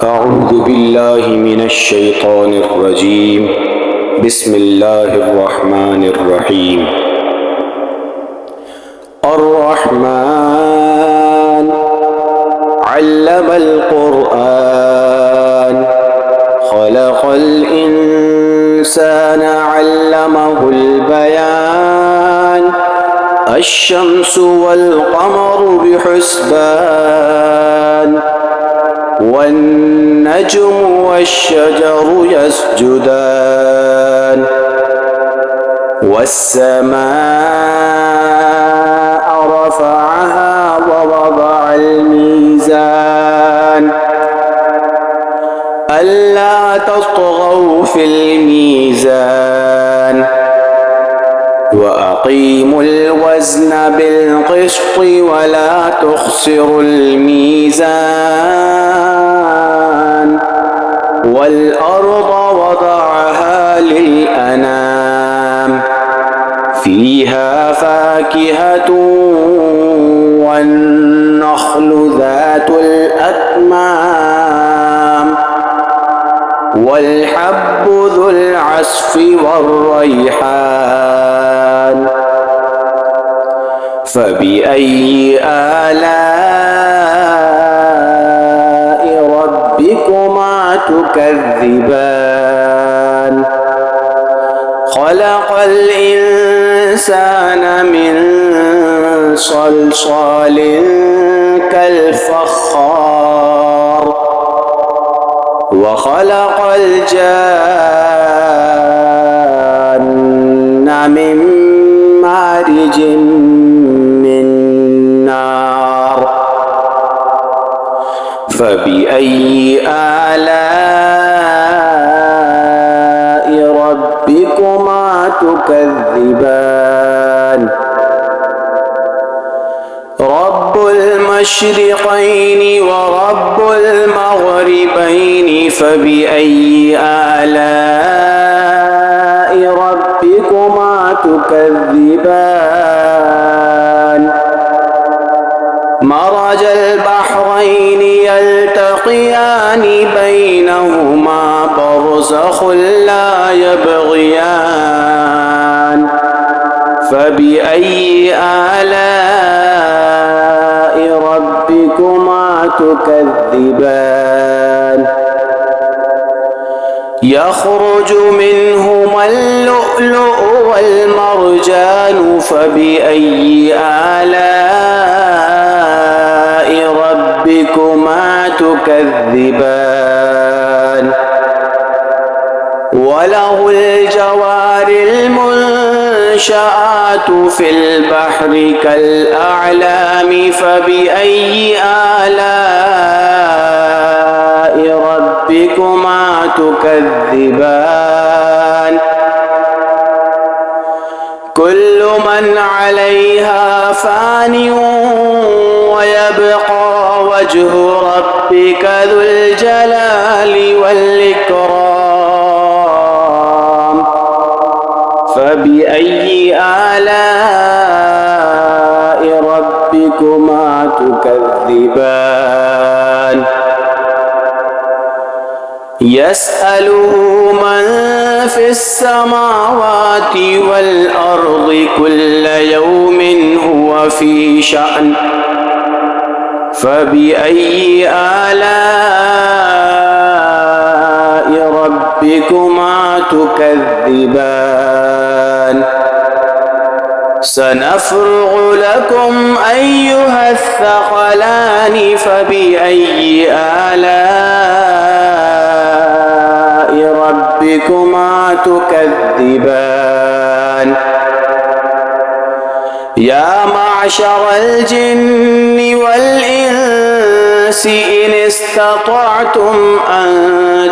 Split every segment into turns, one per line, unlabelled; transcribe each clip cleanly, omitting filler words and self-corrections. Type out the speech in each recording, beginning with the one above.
أعوذ بالله من الشيطان الرجيم. بسم الله الرحمن الرحيم. الرحمن علم القرآن خلق الإنسان علمه البيان الشمس والقمر بحسبان والنجم والشجر يسجدان والسماء رفعها ووضع الميزان ألا تطغوا في الميزان وأقيموا الوزن بالقسط ولا تخسروا الميزان والأرض وضعها للأنام فيها فاكهة والنخل ذات الأكمام والحب ذو العصف والريحان فبأي آلاء ربكما تكذبان خلق الإنسان من صلصال كالفخار وخلق الجان من مارج من نار فبأي آلاء ربكما تكذبان رب المشرقين ورب المغربين فبأي آلاء ربكما تكذبان مرج البحرين يلتقيان بينهما برزخ لا يبغيان فبأي آلاء ربكما تكذبان يخرج منهما اللؤلؤ والمرجان فبأي آلاء ربكما تكذبان وله الجوار المنشآت في البحر كالأعلام فبأي آلاء ربكما تكذبان كل من عليها فان ويبقى وجه ربك ذو الجلال والإكرام فبأي آلاء ربكما تكذبان يسأله من في السماوات والأرض كل يوم هو في شأن فبأي آلاء ربكما تكذبان سنفرغ لكم أيها الثقلان فبأي آلاء ربكما تكذبان يا معشر الجن والإنس إن استطعتم أن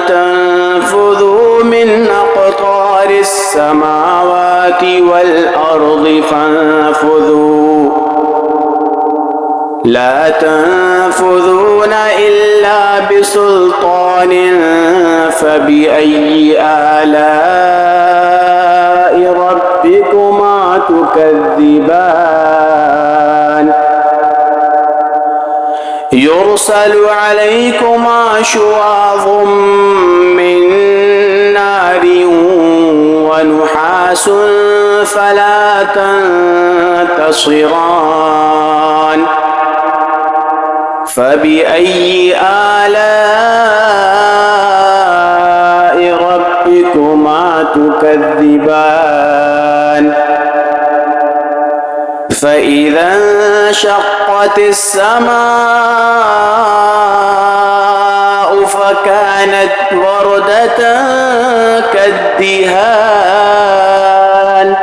تنفذوا من أقطار السماوات والأرض فانفذوا لا تنفذون إلا بسلطان فبأي آلاء ربكما تكذبان يرسل عليكما شواظ من نار ونحاس فلا تنتصران فبأي آلاء ربكما تكذبان فإذا انشقت السماء فكانت وردة كالدهان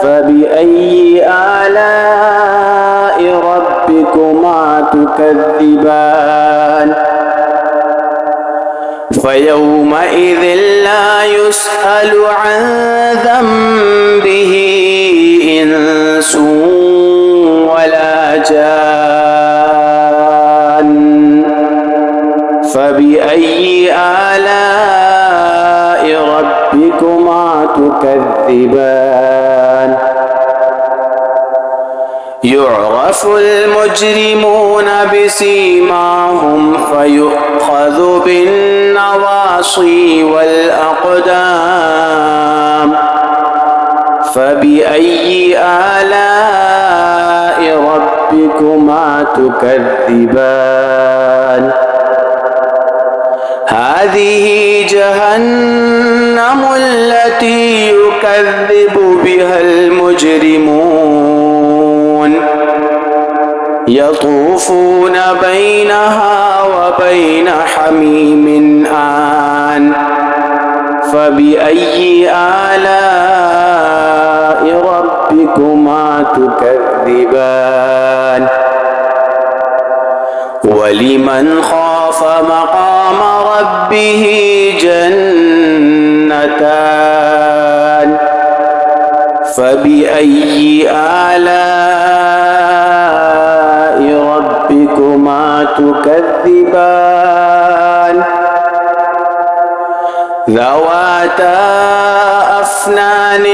فبأي آلاء ربكما تكذبان فيومئذ لا يسأل عن ذنبه إنس ولا جان فبأي آلاء ربكما تكذبان يعرف المجرمون بسيماهم فيؤخذ بالنواصي والأقدام فبأي آلاء ربكما تكذبان هذه جهنم التي يكذب بها المجرمون يطوفون بينها وبين حميم آن فبأي آلاء ربكما تكذبان ولمن خاف مقام ربه جنتان فبأي آلاء ربكما تكذبان ذواتا أفنان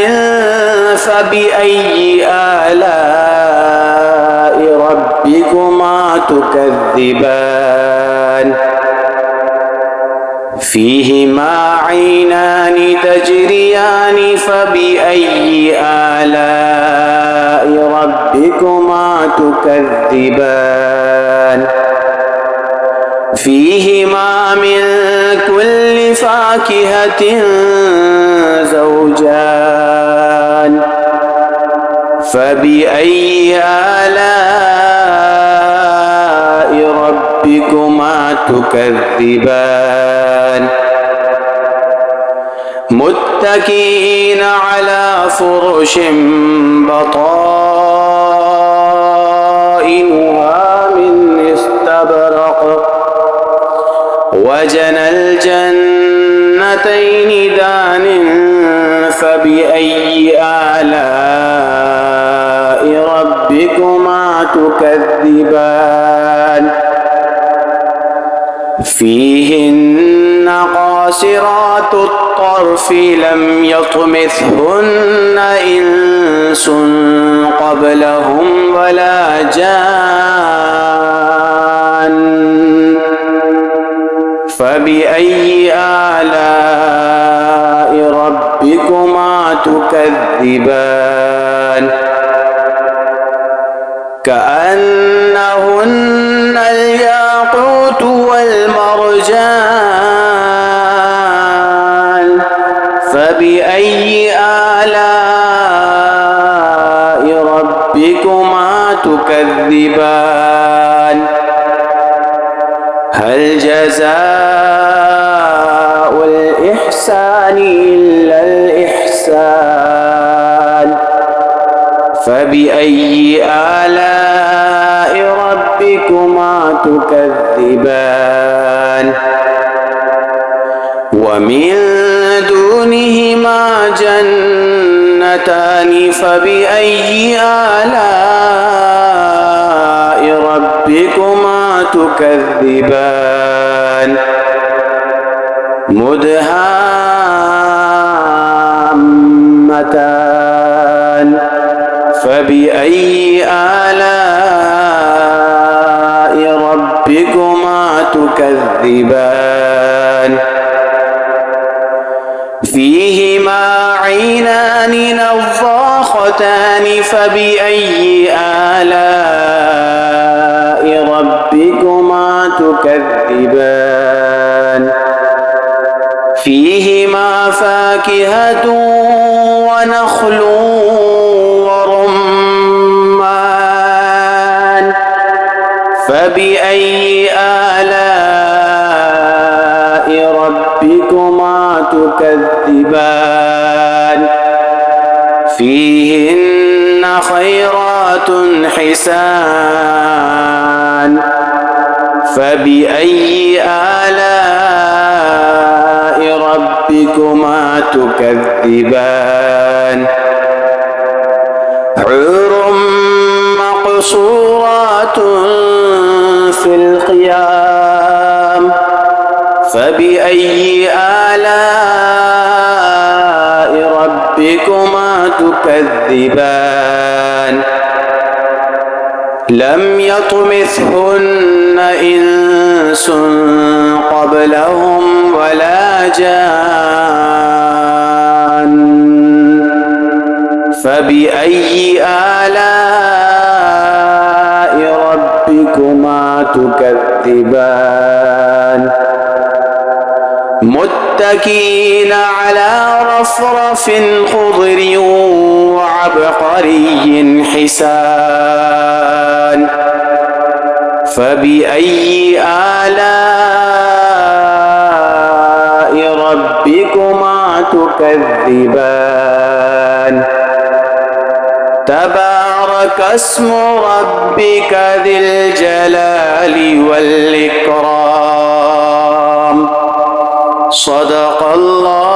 فبأي آلاء ربكما تكذبان فيهما عينان تجريان فبأي آلاء ربكما تكذبان فيهما من كل فاكهة زوجان فبأي آلاء ربكما تكذبان متكئين على فرش بطائنها من استبرق وجنى الجنتين دان فبأي آلاء ربكما تكذبان فيهن قاصرات الطرف لم يطمثهن إنس قبلهم ولا جان فبأي آلاء ربكما تكذبان كأنهن الياقوت والمرجان فبأي آلاء ربكما تكذبان هل جزاء الإحسان إلا الإحسان فبأي آلاء ربكما تكذبان ومن دونهما جنتان فبأي آلاء ربكما تكذبان مدهامتان فبأي آلاء ربكما تكذبان فيهما عينان نضاختان فبأي آلاء ربكما تكذبان فيهما فاكهة ونخل ورمان فبأي آلاء ربكما تكذبان فيهن خيرات حسان فبأي آلاء ربكما تكذبان حور مقصورات في الخيام فبأي آلاء ربكما تكذبان لم يطمثهن إنس قبلهم ولا جان فبأي آلاء ربكما تكذبان متكئين على رفرف خضر وعبقري حسان فبأي آلاء ربكما تكذبان تبارك اسم ربك ذي الجلال والإكرام صدق الله